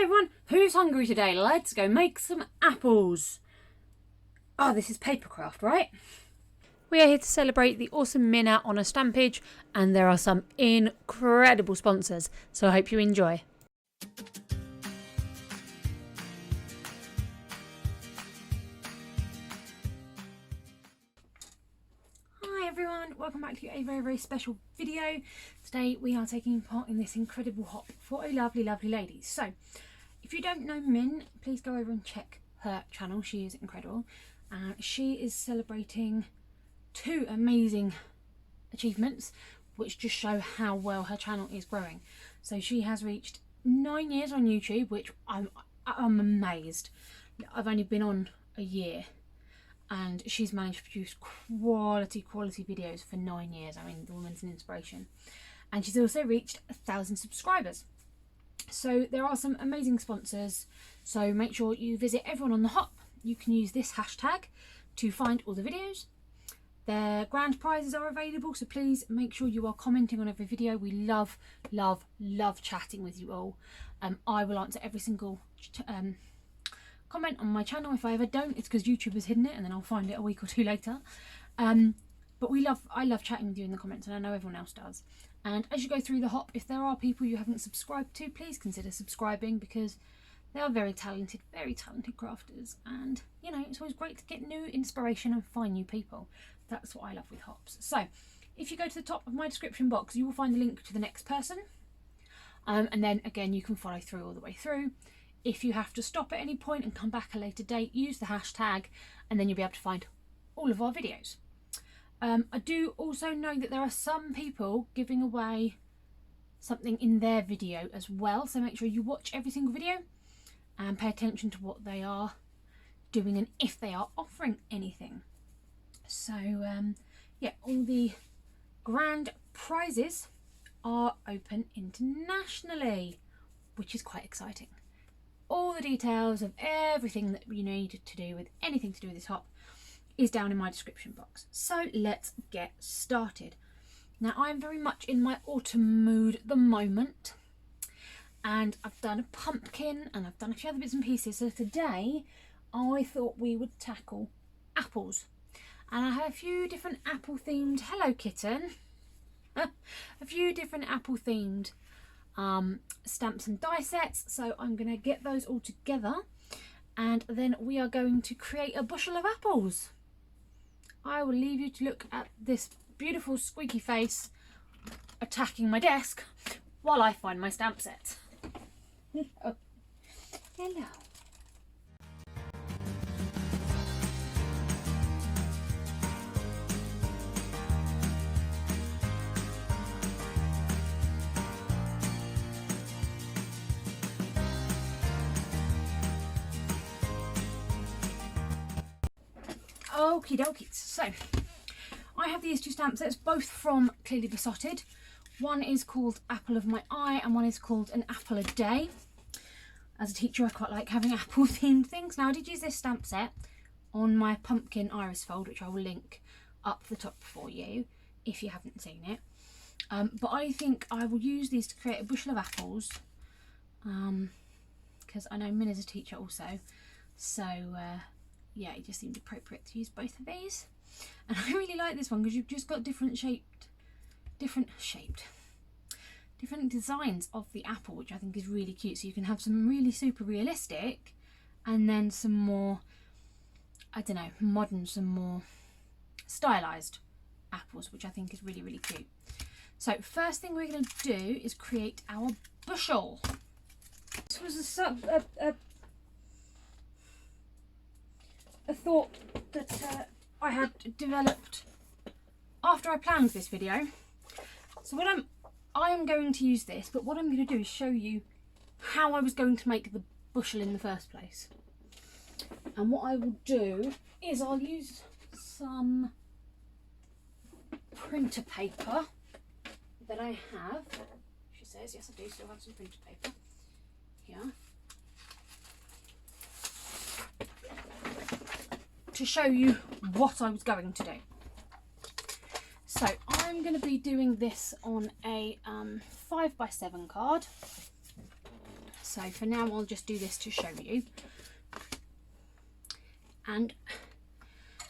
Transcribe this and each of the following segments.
everyone, who's hungry today? Let's go make some apples. Oh, this is papercraft, right? We are here to celebrate the awesome minnow on a stampage, and there are some incredible sponsors, so I hope you enjoy. Hi everyone, welcome back to a very special video. Today we are taking part in this incredible hop for a lovely lady. So if you don't know Min, please go over and check her channel. She is incredible. She is celebrating 2 amazing achievements which just show how well her channel is growing. So she has reached 9 years on YouTube, which I'm amazed. I've only been on a year and she's managed to produce quality videos for 9 years. I mean, the woman's an inspiration. And she's also reached 1,000 subscribers. So there are some amazing sponsors, so make sure you visit everyone on the hop. You can use this hashtag to find all the videos. Their grand prizes are available, so please make sure you are commenting on every video. We love chatting with you all. I will answer every single comment on my channel. If I ever don't, it's because YouTube has hidden it and then I'll find it a week or 2 later. But I love chatting with you in the comments, and I know everyone else does. And as you go through the hop, if there are people you haven't subscribed to, please consider subscribing, because they are very talented crafters, and you know, it's always great to get new inspiration and find new people. That's what I love with hops. So if you go to the top of my description box, you will find the link to the next person, and then again you can follow through all the way through. If you have to stop at any point and come back a later date, use the hashtag and then you'll be able to find all of our videos. I do also know that there are some people giving away something in their video as well, so make sure you watch every single video and pay attention to what they are doing and if they are offering anything. So yeah, all the grand prizes are open internationally, which is quite exciting. All the details of everything that you need to do with anything to do with this hop is down in my description box. So let's get started. Now I'm very much in my autumn mood at the moment, and I've done a pumpkin and I've done a few other bits and pieces. So today I thought we would tackle apples, and I have a few different apple themed, hello kitten, a few different apple themed stamps and die sets. So I'm going to get those all together and then we are going to create a bushel of apples. I will leave you to look at this beautiful squeaky face attacking my desk while I find my stamp set. Oh. Hello. Okie dokie, so I have these 2 stamp sets, both from Clearly Besotted. One is called Apple of My Eye and one is called An Apple a Day. As a teacher, I quite like having apple themed things. Now I did use this stamp set on my pumpkin iris fold, which I will link up the top for you if you haven't seen it. But I think I will use these to create a bushel of apples, because I know Min is a teacher also, so yeah, it just seemed appropriate to use both of these. And I really like this one because you've just got different designs of the apple, which I think is really cute. So you can have some really super realistic and then some more, I don't know, modern, some more stylized apples, which I think is really cute. So first thing we're going to do is create our bushel. This was a thought that I had developed after I planned this video. So I am going to use this, but what I'm going to do is show you how I was going to make the bushel in the first place. And what I will do is I'll use some printer paper that I have. She says, yes I do still have some printer paper here, to show you what I was going to do. So I'm going to be doing this on a 5x7 card. So So for now I'll just do this to show you. And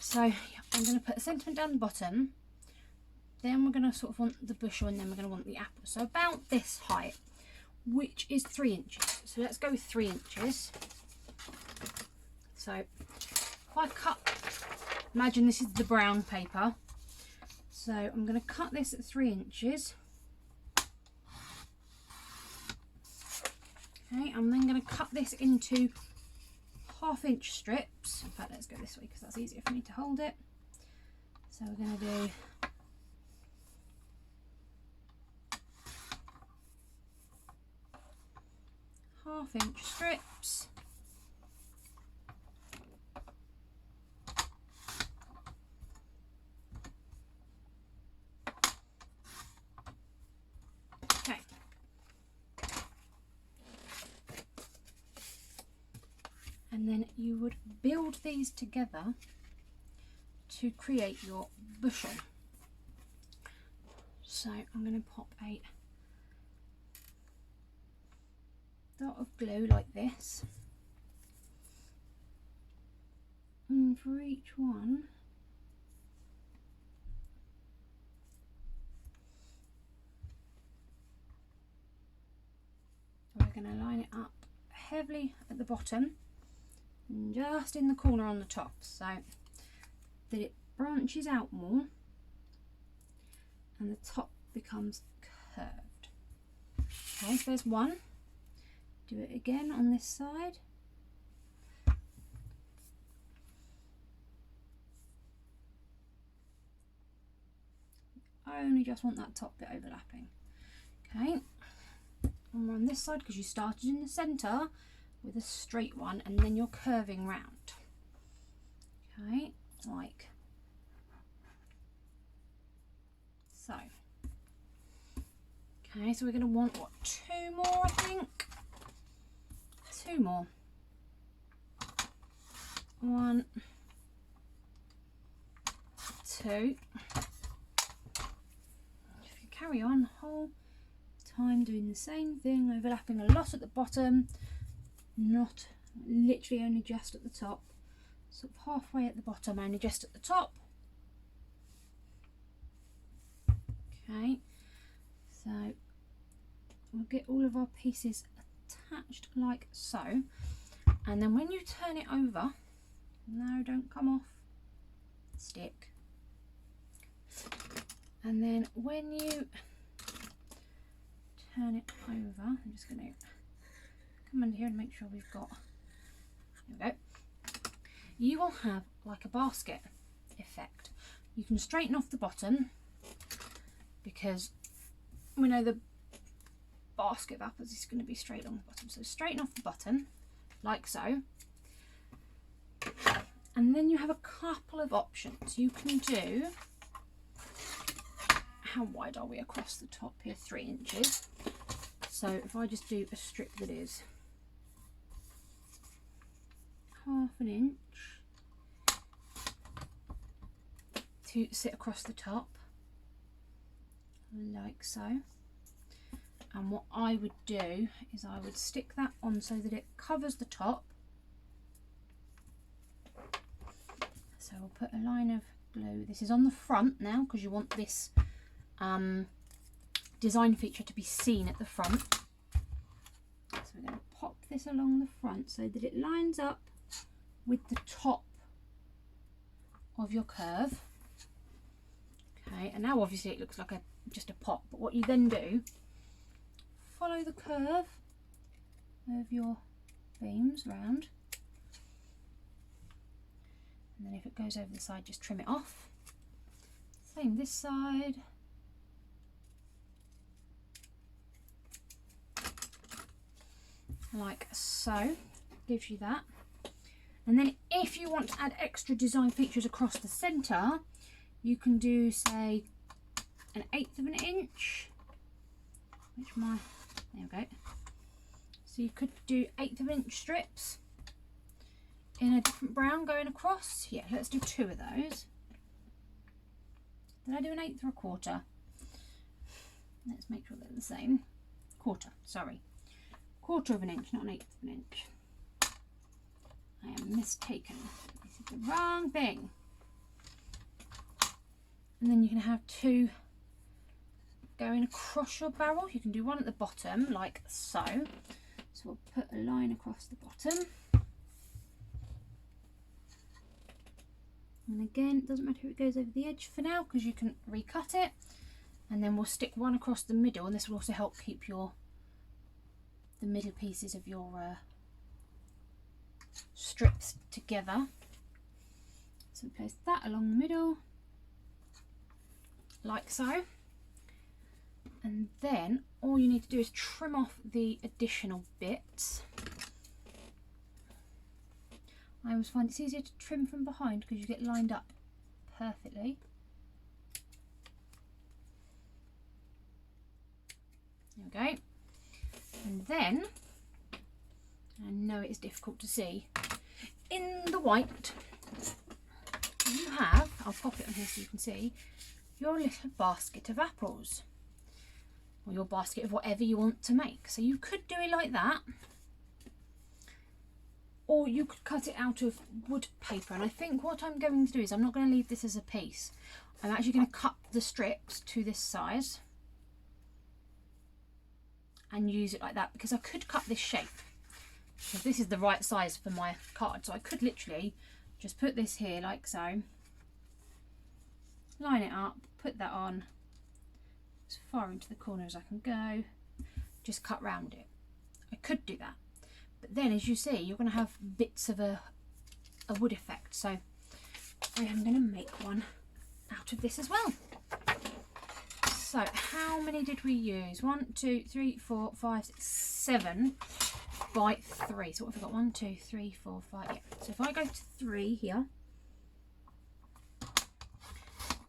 so I'm going to put a sentiment down the bottom, then we're going to sort of want the bushel, and then we're going to want the apple. So about this height, which is 3 inches. So let's go with 3 inches. So if I cut, imagine this is the brown paper. So I'm going to cut this at 3 inches. Okay, I'm then going to cut this into 1/2 inch strips. In fact, let's go this way because that's easier for me to hold it. So we're going to do half-inch strips. Okay. And then you would build these together to create your bushel. So I'm going to pop a dot of glue like this, and for each one we're going to line it up heavily at the bottom and just in the corner on the top, so that it branches out more and the top becomes curved. Okay, so there's one. Do it again on this side. I only just want that top bit overlapping. Okay, and we're on this side because you started in the centre with a straight one and then you're curving round. Okay, like so. Okay, so we're going to want, what, 2 more, I think? 2 more. 1, 2. If you carry on the whole time doing the same thing, overlapping a lot at the bottom, not literally only just at the top, sort of halfway at the bottom, only just at the top. Okay, so we'll get all of our pieces attached like so, and then when you turn it over, no, don't come off, stick, and then when you turn it over, I'm just going to come under here and make sure we've got, there we go, you will have like a basket effect. You can straighten off the bottom because we know the basket of apples is going to be straight on the bottom, so straighten off the bottom like so, and then you have a couple of options. You can do, how wide are we across the top here? 3 inches. So if I just do a strip that is 1/2 inch to sit across the top like so. And what I would do is I would stick that on so that it covers the top. So we'll put a line of glue. This is on the front now because you want this design feature to be seen at the front. So we're going to pop this along the front so that it lines up with the top of your curve. Okay, and now obviously it looks like just a pop, but what you then do, follow the curve of your beams round, and then if it goes over the side, just trim it off. Same this side. Like so, gives you that. And then if you want to add extra design features across the centre, you can do, say, 1/8 inch, which there we go. So you could do 1/8 inch strips in a different brown going across. Yeah, let's do 2 of those. Did I do 1/8 or 1/4? Let's make sure they're the same. 1/4, sorry. 1/4 of an inch, not 1/8 of an inch. I am mistaken. This is the wrong thing. And then you can have 2 going across your barrel. You can do one at the bottom, like so. So we'll put a line across the bottom. And again, it doesn't matter if it goes over the edge for now, because you can recut it. And then we'll stick one across the middle, and this will also help keep the middle pieces of your strips together. So place that along the middle, like so. And then all you need to do is trim off the additional bits. I always find it's easier to trim from behind because you get lined up perfectly. There we go. And then, I know it is difficult to see, in the white you have, I'll pop it on here so you can see, your little basket of apples, or your basket of whatever you want to make. So you could do it like that, or you could cut it out of wood paper. And I think what I'm going to do is I'm not going to leave this as a piece. I'm actually going to cut the strips to this size and use it like that, because I could cut this shape, because this is the right size for my card. So I could literally just put this here like so, line it up, put that on as far into the corner as I can go, just cut round it. I could do that, but then as you see, you're going to have bits of a wood effect. So I am going to make one out of this as well. So how many did we use? 1, 2, 3, 4, 5, 6, 7 by 3. So what have we got? 1, 2, 3, 4, 5. Yeah. So if I go to 3 here,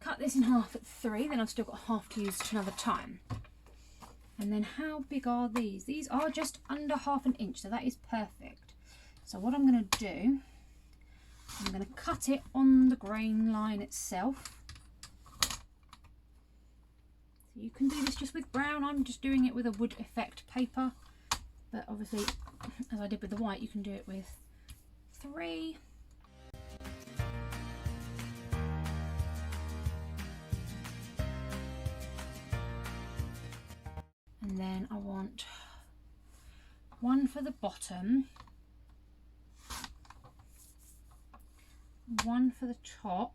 cut this in half at 3, then I've still got half to use another time. And then how big are these? These are just under ½ an inch, so that is perfect. So what I'm going to do, I'm going to cut it on the grain line itself. So you can do this just with brown. I'm just doing it with a wood effect paper, but obviously, as I did with the white, you can do it with 3. And then I want 1 for the bottom, 1 for the top,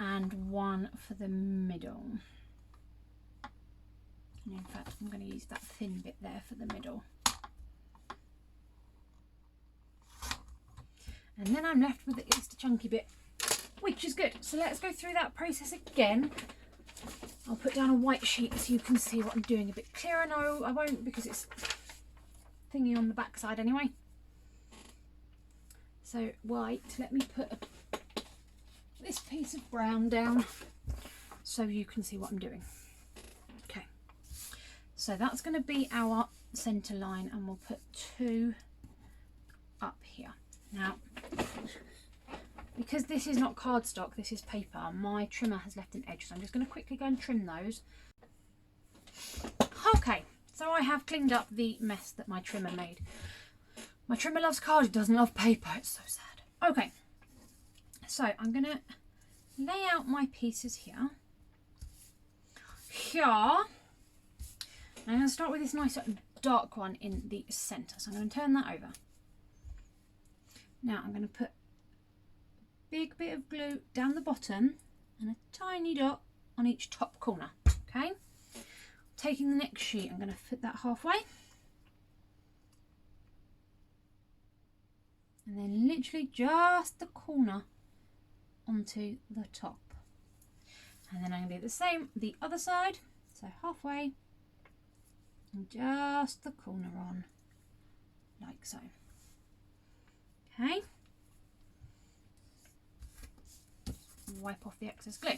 and 1 for the middle. And in fact, I'm going to use that thin bit there for the middle. And then I'm left with at least a chunky bit, which is good. So let's go through that process again. I'll put down a white sheet so you can see what I'm doing a bit clearer. No, I won't, because it's thingy on the back side anyway. So white, let me put this piece of brown down so you can see what I'm doing. Okay, so that's going to be our centre line, and we'll put 2 up here. Now, because this is not cardstock, this is paper, my trimmer has left an edge, so I'm just going to quickly go and trim those. Okay, so I have cleaned up the mess that my trimmer made. My trimmer loves card, it doesn't love paper, it's so sad. Okay, so I'm going to lay out my pieces here. I'm going to start with this nice dark one in the centre, so I'm going to turn that over. Now I'm going to put big bit of glue down the bottom and a tiny dot on each top corner. Okay, taking the next sheet, I'm going to fit that halfway, and then literally just the corner onto the top. And then I'm going to do the same the other side, so halfway and just the corner on, like so. Okay, wipe off the excess glue.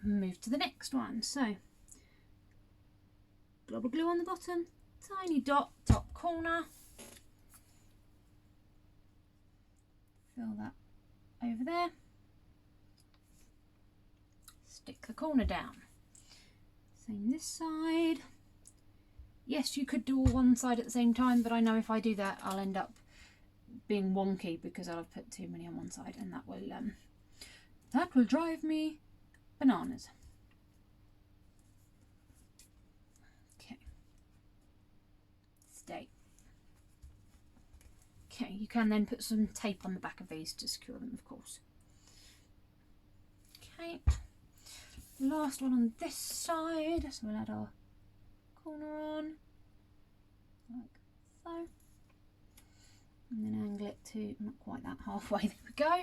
Move to the next one. So glob of glue on the bottom, tiny dot top corner, fill that over there, stick the corner down. Same this side, Yes, you could do all one side at the same time, but I know if I do that, I'll end up being wonky because I'll have put too many on one side, and that will drive me bananas. Okay. Stay. Okay, you can then put some tape on the back of these to secure them, of course. Okay. Last one on this side, so we'll add our corner on, like so, and then angle it to not quite that halfway, there we go,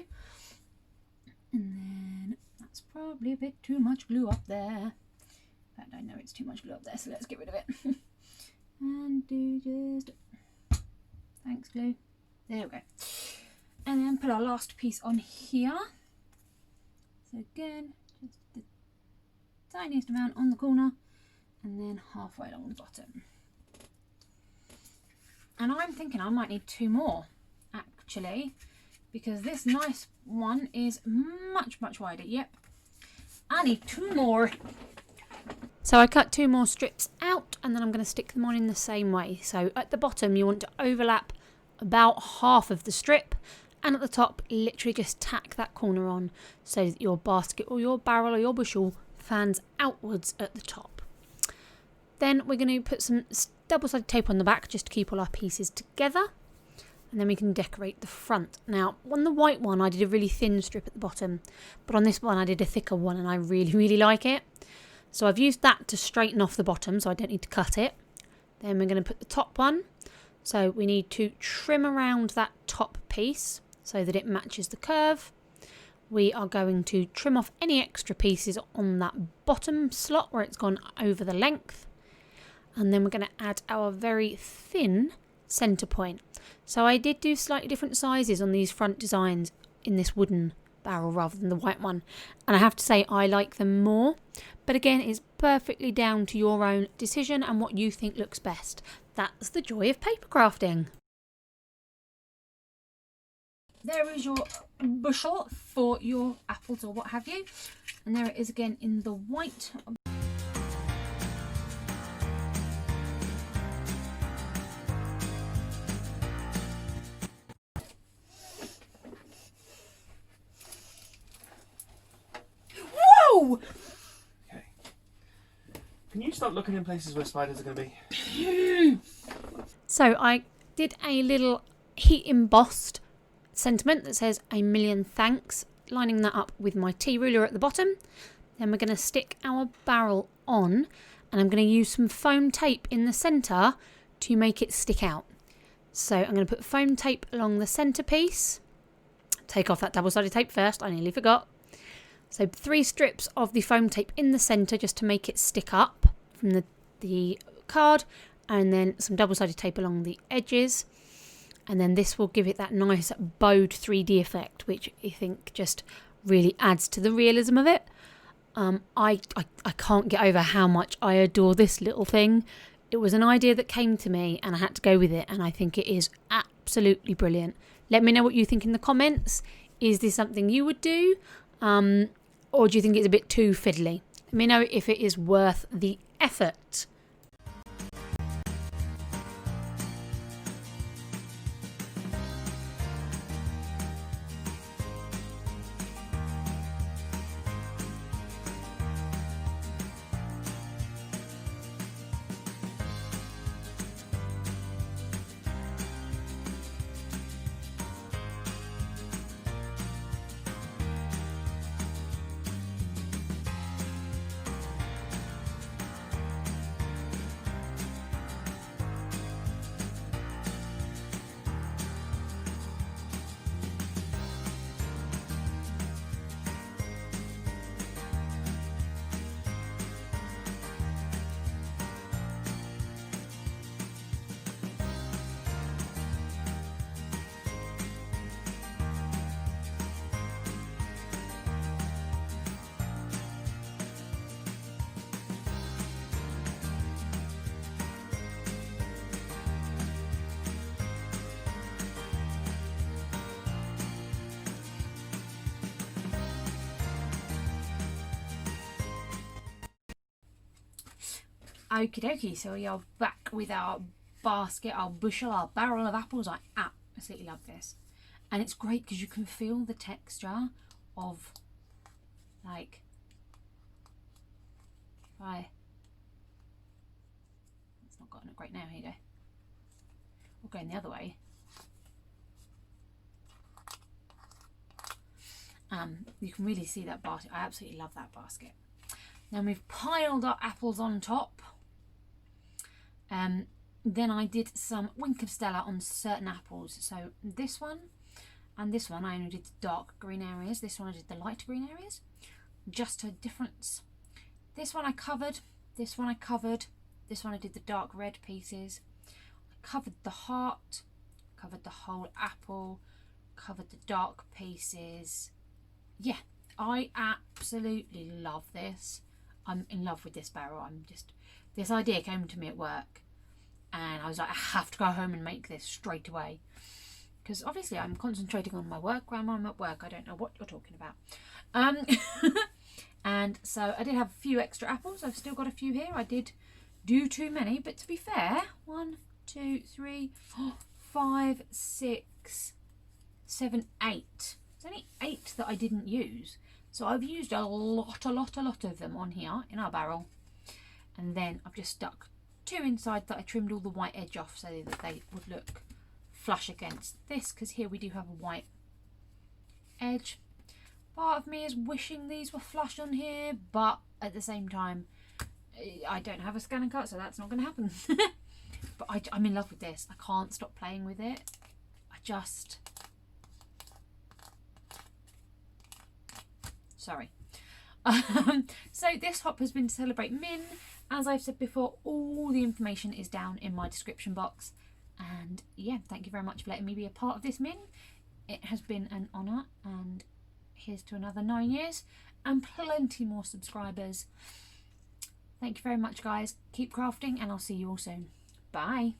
and then that's probably a bit too much glue up there. In fact, I know it's too much glue up there, so let's get rid of it. And do just, thanks glue, there we go, and then put our last piece on here. So again, just the tiniest amount on the corner and then halfway along the bottom. And I'm thinking I might need 2 more actually, because this nice one is much wider. Yep, I need 2 more. So I cut 2 more strips out, and then I'm going to stick them on in the same way. So at the bottom you want to overlap about half of the strip, and at the top literally just tack that corner on so that your basket or your barrel or your bushel fans outwards at the top. Then we're going to put some double-sided tape on the back just to keep all our pieces together, and then we can decorate the front. Now on the white one I did a really thin strip at the bottom, but on this one I did a thicker one, and I really like it. So I've used that to straighten off the bottom so I don't need to cut it. Then we're going to put the top one, so we need to trim around that top piece so that it matches the curve. We are going to trim off any extra pieces on that bottom slot where it's gone over the length. And then we're going to add our very thin centre point. So I did do slightly different sizes on these front designs in this wooden barrel rather than the white one. And I have to say I like them more. But again, it's perfectly down to your own decision and what you think looks best. That's the joy of paper crafting. There is your bushel for your apples or what have you, and there it is again in the white. Whoa! Okay. Can you stop looking in places where spiders are going to be? So I did a little heat embossed sentiment that says "a million thanks," lining that up with my T ruler at the bottom. Then we're going to stick our barrel on, and I'm going to use some foam tape in the centre to make it stick out. So I'm going to put foam tape along the centre piece. Take off that double-sided tape first, I nearly forgot. So 3 strips of the foam tape in the centre just to make it stick up from the card, and then some double-sided tape along the edges. And then this will give it that nice bowed 3D effect, which I think just really adds to the realism of it. I can't get over how much I adore this little thing. It was an idea that came to me and I had to go with it, and I think it is absolutely brilliant. Let me know what you think in the comments. Is this something you would do? Or do you think it's a bit too fiddly? Let me know if it is worth the effort. Okie dokie, so we are back with our basket, our bushel, our barrel of apples. I absolutely love this. And it's great because you can feel the texture of, like, it's not gotten it great now, here you go. We're going the other way. You can really see that basket. I absolutely love that basket. Then we've piled our apples on top. Then I did some Wink of Stella on certain apples. So this one and this one I only did the dark green areas. This one I did the light green areas. Just a difference. This one I covered. This one I covered. This one I did the dark red pieces. I covered the heart. Covered the whole apple. Covered the dark pieces. Yeah, I absolutely love this. I'm in love with this barrel. This idea came to me at work and I was like, I have to go home and make this straight away, because obviously I'm concentrating on my work. Grandma, I'm at work, I don't know what you're talking about. And so I did have a few extra apples. I've still got a few here. I did do too many, but to be fair, 1, 2, 3, 4, 5, 6, 7, 8. It's only 8 that I didn't use. So I've used a lot of them on here in our barrel. And then I've just stuck 2 inside that I trimmed all the white edge off so that they would look flush against this, because here we do have a white edge. Part of me is wishing these were flush on here, but at the same time, I don't have a scan and cut, so that's not going to happen. But I'm in love with this. I can't stop playing with it. Sorry. So this hop has been to celebrate Min. As I've said before, all the information is down in my description box. And yeah, thank you very much for letting me be a part of this, Min. It has been an honour, and here's to another 9 years and plenty more subscribers. Thank you very much, guys. Keep crafting, and I'll see you all soon. Bye.